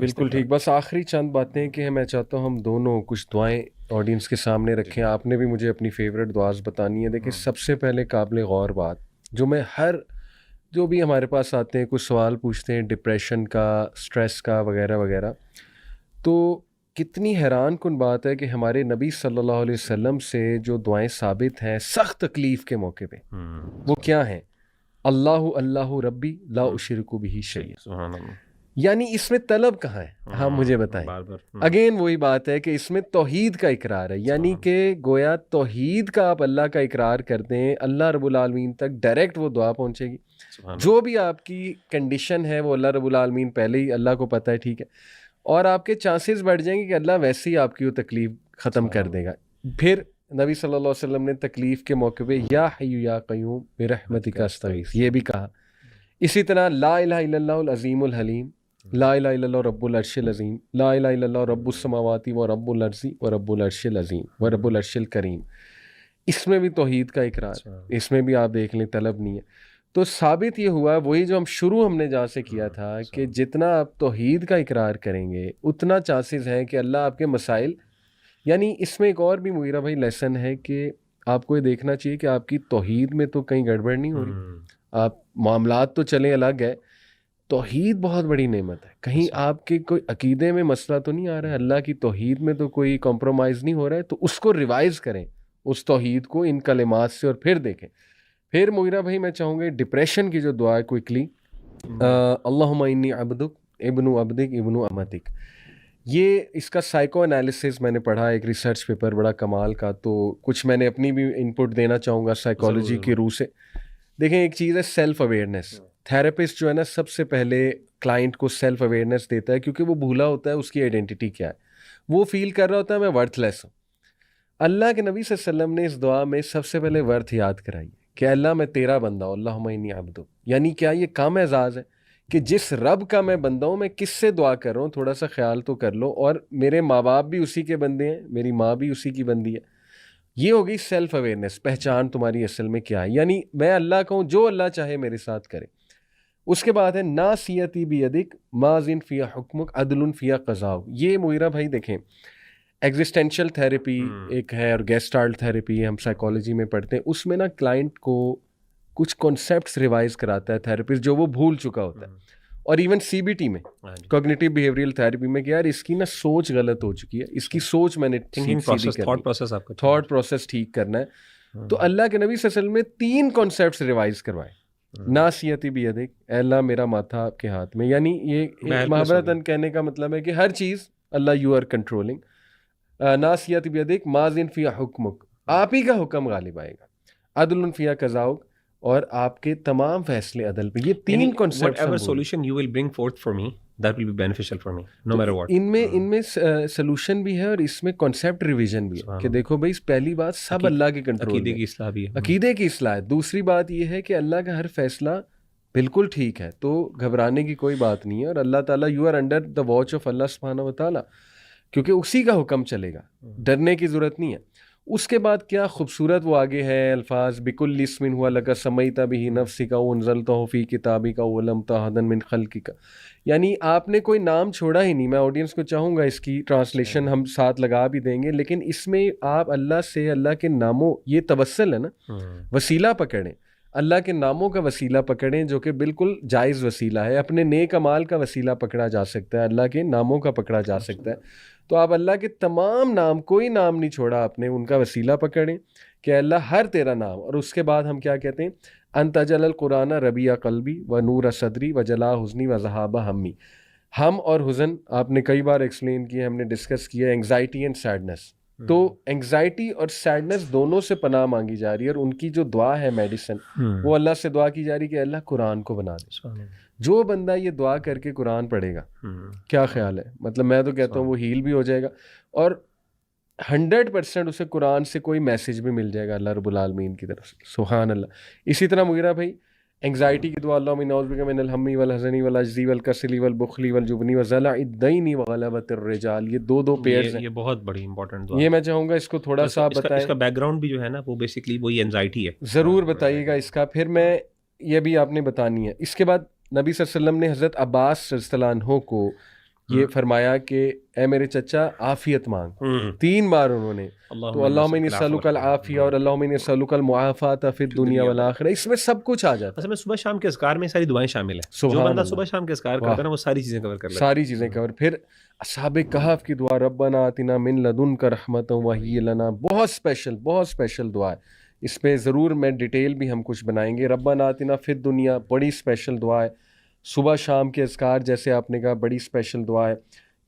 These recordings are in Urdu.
بالکل ٹھیک. بس آخری چند باتیں کہ میں چاہتا ہوں ہم دونوں کچھ دعائیں آڈینس کے سامنے رکھیں. آپ نے بھی مجھے اپنی فیوریٹ دعاز بتانی ہے. دیکھیں سب سے پہلے قابل غور بات جو میں جو بھی ہمارے پاس آتے ہیں کچھ سوال پوچھتے ہیں ڈپریشن کا، اسٹریس کا وغیرہ وغیرہ، تو کتنی حیران کن بات ہے کہ ہمارے نبی صلی اللہ علیہ وسلم سے جو دعائیں ثابت ہیں سخت تکلیف کے موقع پہ، وہ کیا ہیں؟ اللہ اللہ ربی لا اشرک بہ شیئا. یعنی اس میں طلب کہاں ہے؟ ہاں مجھے بتائیں. اگین وہی بات ہے کہ اس میں توحید کا اقرار ہے، یعنی کہ گویا توحید کا آپ اللہ کا اقرار کرتے ہیں، اللہ رب العالمین تک ڈائریکٹ وہ دعا پہنچے گی. جو بھی آپ کی کنڈیشن ہے وہ اللہ رب العالمین پہلے ہی اللہ کو پتہ ہے، ٹھیک ہے، اور آپ کے چانسز بڑھ جائیں گے کہ اللہ ویسے ہی آپ کی وہ تکلیف ختم کر دے گا. پھر نبی صلی اللہ علیہ وسلم نے تکلیف کے موقع پہ یا حی یا قیوم برحمتک استغیث یہ بھی کہا. اسی طرح لا الہ الا اللہ العظیم الحلیم، لا الہ الا اللہ رب العرش العظیم، لا الہ الا اللہ رب السماوات و رب الارض و رب العرش العظیم و رب العرش الکریم. اس میں بھی توحید کا اقرار، اس میں بھی آپ دیکھ لیں طلب نہیں ہے. تو ثابت یہ ہوا وہی جو ہم نے جہاں سے کیا تھا کہ جتنا آپ توحید کا اقرار کریں گے اتنا چانسز ہیں کہ اللہ آپ کے مسائل، یعنی اس میں ایک اور بھی مغیرہ بھائی لیسن ہے کہ آپ کو یہ دیکھنا چاہیے کہ آپ کی توحید میں تو کہیں گڑبڑ نہیں ہو رہی. آپ معاملات تو چلیں الگ ہے، توحید بہت بڑی نعمت ہے. کہیں آپ کے کوئی عقیدے میں مسئلہ تو نہیں آ رہا ہے، اللہ کی توحید میں تو کوئی کمپرومائز نہیں ہو رہا ہے، تو اس کو ریوائز کریں، اس توحید کو ان کلمات سے، اور پھر دیکھیں. پھر مغیرہ بھائی میں چاہوں گے ڈپریشن کی جو دعا ہے کوئکلی، اللہم انی عبدک ابن عبدک ابن امتک. یہ اس کا سائیکو انالیسس میں نے پڑھا، ایک ریسرچ پیپر بڑا کمال کا، تو کچھ میں نے اپنی بھی انپٹ دینا چاہوں گا سائیکالوجی کی روح سے. دیکھیں ایک چیز ہے سیلف اویئرنیس. تھراپسٹ جو ہے نا سب سے پہلے کلائنٹ کو سیلف اویئرنیس دیتا ہے، کیونکہ وہ بھولا ہوتا ہے اس کی آئیڈینٹی کیا ہے، وہ فیل کر رہا ہوتا ہے میں ورتھ لیس ہوں. اللہ کے نبی صلی اللہ علیہ وسلم نے اس دعا میں سب سے پہلے ورتھ یاد کرائی کہ اللہ میں تیرا بندہ ہوں، اللہم انی عبدک. یعنی کیا یہ کم اعزاز ہے کہ جس رب کا میں بندہ ہوں میں کس سے دعا کر رہا ہوں، تھوڑا سا خیال تو کر لو. اور میرے ماں باپ بھی اسی کے بندے ہیں، میری ماں بھی اسی کی بندی ہے. یہ ہوگی سیلف اویئرنیس، پہچان تمہاری اصل میں کیا ہے. یعنی میں اللہ کا ہوں، جو اللہ چاہے میرے ساتھ کرے. اس کے بعد ہے ناصیتی بیدک ماضٍ فی حکمک عدل فی قضاؤک. یہ مغیرہ بھائی دیکھیں ایگزسٹینشیل تھیراپی ایک ہے اور گیسٹالٹ تھیراپی ہم سائیکالوجی میں پڑھتے ہیں. اس میں نا کلائنٹ کو کچھ کانسیپٹس ریوائز کراتا ہے تھیراپسٹ جو وہ بھول چکا ہوتا ہے. اور ایون سی بی ٹی میں کوگنیٹیو بیہیویئرل تھیراپی میں کہ یار اس کی نا سوچ غلط ہو چکی ہے، اس کی سوچ میں نے تھاٹ پروسیس ٹھیک کرنا ہے. تو اللہ کے نبی صلی اللہ علیہ وسلم نے 3 کانسیپٹس ریوائز کروائے. ناصیتی بیدک، اے اللہ میرا ماتھا آپ کے ہاتھ میں، یعنی یہ محبتاً کہنے کا مطلب ہے کہ ہر چیز اللہ یو آر کنٹرولنگ. ناصیتی بیدک ماضٍ فی حکمک، آپ ہی کا حکم غالب آئے گا. عدل فی قضاؤک، اور آپ کے تمام فیصلے عدل پہ. یہ 3 کانسیپٹس ان میں سولوشن بھی ہے اور اس میں کانسیپٹ ریویژن بھی ہے کہ دیکھو بھائی پہلی بات سب اللہ کے کنٹرول میں، عقیدے کی اصلاح ہے. دوسری بات یہ ہے کہ اللہ کا ہر فیصلہ بالکل ٹھیک ہے، تو گھبرانے کی کوئی بات نہیں ہے. اور اللہ تعالیٰ you are under the watch of اللہ سبحانہ و تعالیٰ، کیونکہ اسی کا حکم چلے گا، ڈرنے کی ضرورت نہیں ہے. اس کے بعد کیا خوبصورت وہ آگے ہے الفاظ، بکل اسم ہوا لک سمیت بہ نفسک وانزلتہ فی کتابک ولمتہ ہدن من خلقک. یعنی آپ نے کوئی نام چھوڑا ہی نہیں. میں آڈینس کو چاہوں گا اس کی ٹرانسلیشن ہم ساتھ لگا بھی دیں گے، لیکن اس میں آپ اللہ سے، اللہ کے ناموں، یہ توسل ہے نا، وسیلہ پکڑیں، اللہ کے ناموں کا وسیلہ پکڑیں جو کہ بالکل جائز وسیلہ ہے. اپنے نیک اعمال کا وسیلہ پکڑا جا سکتا ہے، اللہ کے ناموں کا پکڑا جا سکتا ہے. تو آپ اللہ کے تمام نام، کوئی نام نہیں چھوڑا آپ نے، ان کا وسیلہ پکڑیں کہ اللہ ہر تیرا نام. اور اس کے بعد ہم کیا کہتے ہیں، انت جل القرآن ربیع قلبی و نور صدری و جلا حزنی و ذہاب ہمی. ہم اور حزن آپ نے کئی بار ایکسپلین کیا، ہم نے ڈسکس کیا اینگزائٹی اینڈ سیڈنس. تو اینگزائٹی اور سیڈنس دونوں سے پناہ مانگی جا رہی ہے، اور ان کی جو دعا ہے میڈیسن، وہ اللہ سے دعا کی جا رہی ہے کہ اللہ قرآن کو بنا دے. جو بندہ یہ دعا کر کے قرآن پڑھے گا، کیا خیال ہے، مطلب میں تو کہتا ہوں وہ ہیل بھی ہو جائے گا، اور 100% اسے قرآن سے کوئی میسج بھی مل جائے گا اللہ رب العالمین کی طرف سے. سبحان اللہ. اسی طرح مغیرہ بھائی انگزائٹی کی دعا، اللہم نعوذ بک من الہم والحزن والعجز والکسل والبخل والجبن وضلع الدین وغلبۃ الرجال. یہ 2 پیئرز ہیں، یہ بہت بڑی امپورٹنٹ دعا. یہ میں چاہوں گا اس کو تھوڑا سا بتائیں. اس کا بیک گراؤنڈ بھی جو ہے نا وہ بیسیکلی وہی اینزائٹی ہے، ضرور بتائیے گا اس کا. پھر میں یہ بھی آپ نے بتانی ہے. اس کے بعد نبی صلی اللہ علیہ وسلم نے حضرت عباس رضی اللہ عنہ کو یہ فرمایا کہ اے میرے چچا عافیت مانگ، 3 بار انہوں نے، تو اللہم انی اسألک العافیہ اور اللہم انی اسألک المعافاۃ فی الدنیا والآخرہ، اس میں سب کچھ آ جاتا ہے. اصل میں صبح شام کے اذکار میں ساری دعائیں شامل ہیں. جو بندہ صبح شام کے اذکار کرتا ہے نا وہ ساری چیزیں کور کر لیتا ہے. ساری چیزیں کور. پھر اصحاب کہف کی دعا ربنا آتنا من لدنک رحمۃ وہی لنا، بہت اسپیشل دعا ہے. اس پہ ضرور میں ڈیٹیل بھی ہم کچھ بنائیں گے. ربنا آتنا فی الدنیا بڑی اسپیشل دعا ہے. صبح شام کے اذکار جیسے آپ نے کہا بڑی اسپیشل دعا ہے.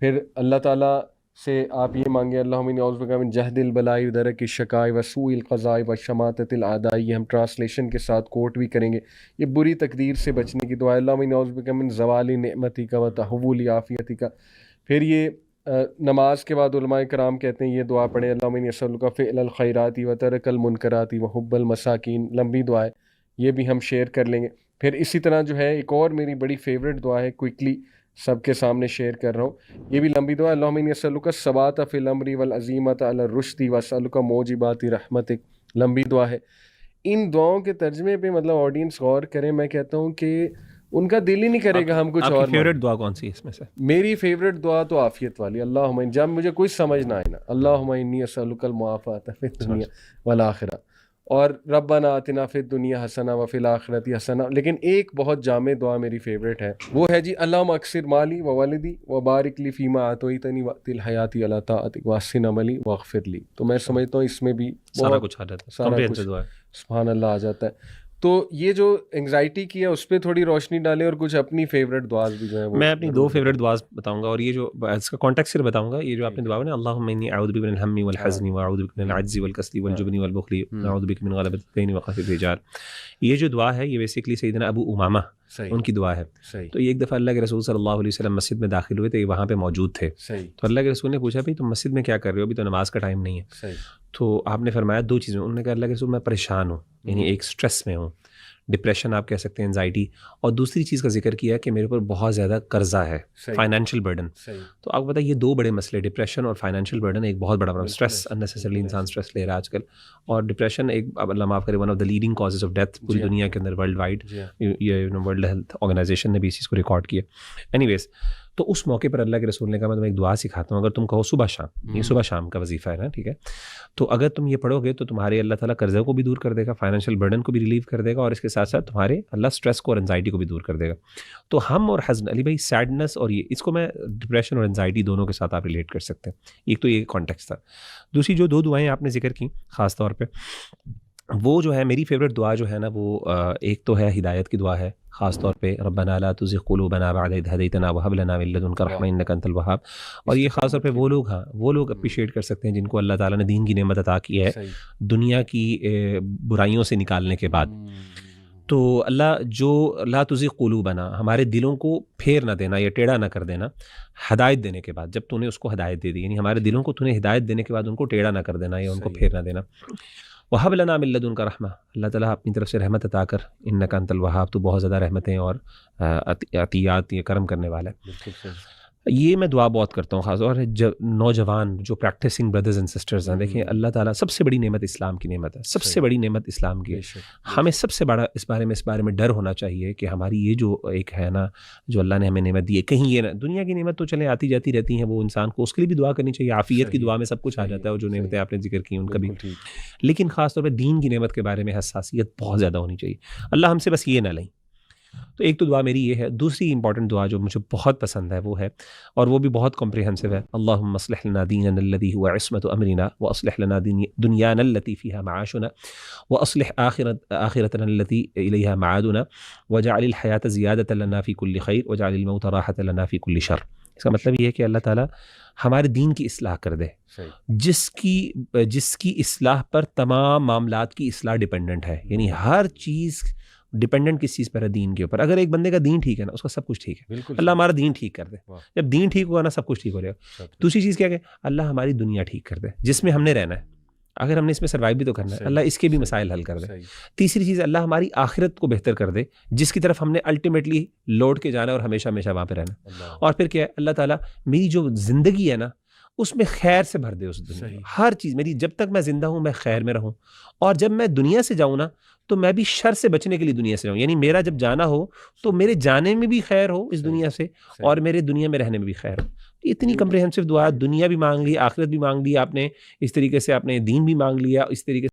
پھر اللہ تعالیٰ سے آپ یہ مانگیں اللہم انی اعوذ بک من جہد البلاء ودرک الشقاء وسوء القضاء وشماتۃ الاعداء. یہ ہم ٹرانسلیشن کے ساتھ کوٹ بھی کریں گے. یہ بری تقدیر سے بچنے کی دعا ہے. اللہم انی اعوذ بک من زوال نعمتک وتحول عافیتک. پھر یہ نماز کے بعد علماء کرام کہتے ہیں یہ دعا پڑھیں اللہم انی اسألک فعل الخیرات وترک المنکرات وحب المساکین. لمبی دعا ہے، یہ بھی ہم شیئر کر لیں گے. پھر اسی طرح جو ہے ایک اور میری بڑی فیوریٹ دعا ہے، کوئکلی سب کے سامنے شیئر کر رہا ہوں. یہ بھی لمبی دعا ہے. اللہم انی اسألک الثبات فی الامر والعزیمۃ علی الرشد واسألک موجبات رحمتک. لمبی دعا ہے. ان دعاؤں کے ترجمے پہ مطلب آڈینس غور کریں. میں کہتا ہوں کہ ان کا دل ہی نہیں کرے گا ہم کچھ اور. فیوریٹ دعا کون سی ہے اس میں سے؟ میری فیوریٹ دعا تو عافیت والی. اللہم جب مجھے کوئی سمجھ نہ آئے نا، اللہم انی اسألک المعافاۃ فی الدنیا والآخرہ، اور ربنا آتنا فی الدنیا حسنہ وفی الآخرۃ حسنہ. لیکن ایک بہت جامع دعا میری فیوریٹ ہے، وہ ہے جی اللہم اکثر مالی وولدی وبارک لی فیما اعطیتنی وقت الحیاتی علی طاعتک واحسن عملی واغفر لی. تو میں سمجھتا ہوں اس میں بھی سارا کچھ آ جاتا ہے، سارا کچھ سبحان اللہ آ جاتا ہے. تو یہ جو انگزائٹی کی ہے اس پہ تھوڑی روشنی ڈالیں، اور کچھ اپنی فیوریٹ دعاز بھی جو ہیں. میں اپنی 2 فیوریٹ دعاز بتاؤں گا، اور یہ جو اس کا کانٹیکسٹ صرف بتاؤں گا. یہ جو آپ نے دعا ہے نا اللہم انی اعوذ بک من الہم والحزن واعوذ بک من العجز والکسل والجبن والبخل واعوذ بک من غلبۃ الدین وقہر الرجال. یہ جو دعا ہے یہ بیسیکلی سیدنا ابو امامہ ان کی دعا ہے. تو یہ ایک دفعہ اللہ کے رسول صلی اللہ علیہ وسلم مسجد میں داخل ہوئے تو یہ وہاں پہ موجود تھے. تو اللہ کے رسول نے پوچھا بھائی تم مسجد میں کیا کر رہے ہو، ابھی تو نماز کا ٹائم نہیں ہے. تو آپ نے فرمایا 2 چیزیں. انہوں نے کہا اللہ کے رسول میں پریشان ہوں، یعنی ایک اسٹریس میں ہوں، ڈپریشن آپ کہہ سکتے ہیں، انزائٹی. اور دوسری چیز کا ذکر کیا کہ میرے اوپر بہت زیادہ قرضہ ہے، فائنینشیل برڈن. تو آپ کو پتہ یہ 2 بڑے مسئلے، ڈپریشن اور فائنینشیل برڈن ایک بہت بڑا پرابلم. اسٹریس اننیسیسریلی انسان اسٹریس لے رہا ہے آج کل، اور ڈپریشن ایک اللہ معاف کرے one of the leading causes of death پوری دنیا کے اندر ورلڈ وائڈ. یہ ورلڈ ہیلتھ آرگنائزیشن نے بھی اس چیز کو ریکارڈ کیا. اینی ویز تو اس موقع پر اللہ کے رسول نے کہا میں تمہیں ایک دعا سکھاتا ہوں، اگر تم کہو صبح شام، یہ صبح شام کا وظیفہ ہے نا، ٹھیک ہے، تو اگر تم یہ پڑھو گے تو تمہارے اللہ تعالیٰ قرضے کو بھی دور کر دے گا، فائنینشیل برڈن کو بھی ریلیو کر دے گا، اور اس کے ساتھ ساتھ تمہارے اللہ اسٹریس کو اور انزائٹی کو بھی دور کر دے گا. تو ہم اور حزن، علی بھائی سیڈنس اور یہ اس کو میں ڈپریشن اور انزائٹی دونوں کے ساتھ آپ ریلیٹ کر سکتے ہیں. ایک تو یہ کانٹیکسٹ تھا. دوسری جو 2 دعائیں آپ نے ذکر کی خاص طور پہ، وہ جو ہے میری فیوریٹ دعا جو ہے نا، وہ ایک تو ہے ہدایت کی دعا ہے خاص طور پہ ربنا لا تزغ قلوبنا بعد اذ هديتنا وهب لنا من لدنك رحمة انك انت الوهاب. اور یہ خاص طور پہ وہ لوگ اپریشیٹ کر سکتے ہیں جن کو اللہ تعالیٰ نے دین کی نعمت عطا کی ہے دنیا کی برائیوں سے نکالنے کے بعد. تو اللہ جو لا تزغ قلوبنا، ہمارے دلوں کو پھیر نہ دینا یا ٹیڑھا نہ کر دینا ہدایت دینے کے بعد. جب تو نے اس کو ہدایت دے دی، یعنی ہمارے دلوں کو تو نے ہدایت دینے کے بعد ان کو ٹیڑھا نہ کر دینا یا ان کو پھیر نہ دینا. وَهَبْ لَنَا مِن لَّدُنْكَ رَحْمَةً، اللہ تعالیٰ اپنی طرف سے رحمت عطا کر، اِنَّكَ أَنتَ الْوَهَّابُ، تو بہت زیادہ رحمتیں اور عطیات یہ کرم کرنے والا ہے. یہ میں دعا بہت کرتا ہوں خاص. اور نوجوان جو پریکٹسنگ بردرز اینڈ سسٹرز ہیں، دیکھیں اللہ تعالیٰ سب سے بڑی نعمت اسلام کی نعمت ہے، سب سے بڑی نعمت اسلام کی ہے. ہمیں سب سے بڑا اس بارے میں ڈر ہونا چاہیے کہ ہماری یہ جو ایک ہے نا، جو اللہ نے ہمیں نعمت دی ہے، کہیں یہ نا دنیا کی نعمت تو چلے آتی جاتی رہتی ہیں، وہ انسان کو اس کے لیے بھی دعا کرنی چاہیے. عافیت کی دعا میں سب کچھ آ جاتا ہے، اور جو نعمتیں آپ نے ذکر کی ان کا بھی. لیکن خاص طور پہ دین کی نعمت کے بارے میں حساسیت بہت زیادہ ہونی چاہیے. اللہ ہم سے بس یہ نہ لیں. تو ایک تو دعا میری یہ ہے. دوسری امپورٹنٹ دعا جو مجھے بہت پسند ہے وہ ہے، اور وہ بھی بہت کمپریہنسو ہے، اللہم اصلح لنا دیننا الذی هو عصمۃ امرنا واصلح لنا دنیانا التي فيها معاشنا واصلح آخرتنا التي الیہا معادنا واجعل الحیاة زیادۃ لنا فی کل خیر واجعل الموت راحۃ لنا فی کل شر. اس کا مطلب یہ ہے کہ اللہ تعالیٰ ہمارے دین کی اصلاح کر دے، جس کی اصلاح پر تمام معاملات کی اصلاح ڈپینڈنٹ ہے. یعنی ہر چیز ڈپینڈنٹ کس چیز پر ہے؟ دین کے اوپر. اگر ایک بندے کا دین ٹھیک ہے نا، اس کا سب کچھ ٹھیک ہے. اللہ ہمارا دین ٹھیک کر دے. جب دین ٹھیک ہوگا نا، سب کچھ ٹھیک ہو جائے گا. دوسری چیز کیا کہ اللہ ہماری دنیا ٹھیک کر دے جس میں ہم نے رہنا ہے. اگر ہم نے اس میں سروائیو بھی تو کرنا ہے، اللہ اس کے بھی مسائل حل کر دے. تیسری چیز اللہ ہماری آخرت کو بہتر کر دے، جس کی طرف ہم نے الٹیمیٹلی لوٹ کے جانا ہے اور ہمیشہ ہمیشہ وہاں پہ رہنا. اور پھر کیا ہے، اللہ تعالیٰ میری جو زندگی ہے نا اس میں خیر سے بھر دے. اس دنیا ہر چیز میری، جب تک میں زندہ ہوں میں خیر میں رہوں، اور جب میں دنیا سے جاؤں نا تو میں بھی شر سے بچنے کے لیے دنیا سے رہوں، یعنی میرا جب جانا ہو تو میرے جانے میں بھی خیر ہو اس دنیا سے اور میرے دنیا میں رہنے میں بھی خیر ہو. اتنی کمپریہنسو دعا، دنیا بھی مانگ لی، آخرت بھی مانگ لی آپ نے، اس طریقے سے آپ نے دین بھی مانگ لیا، اس طریقے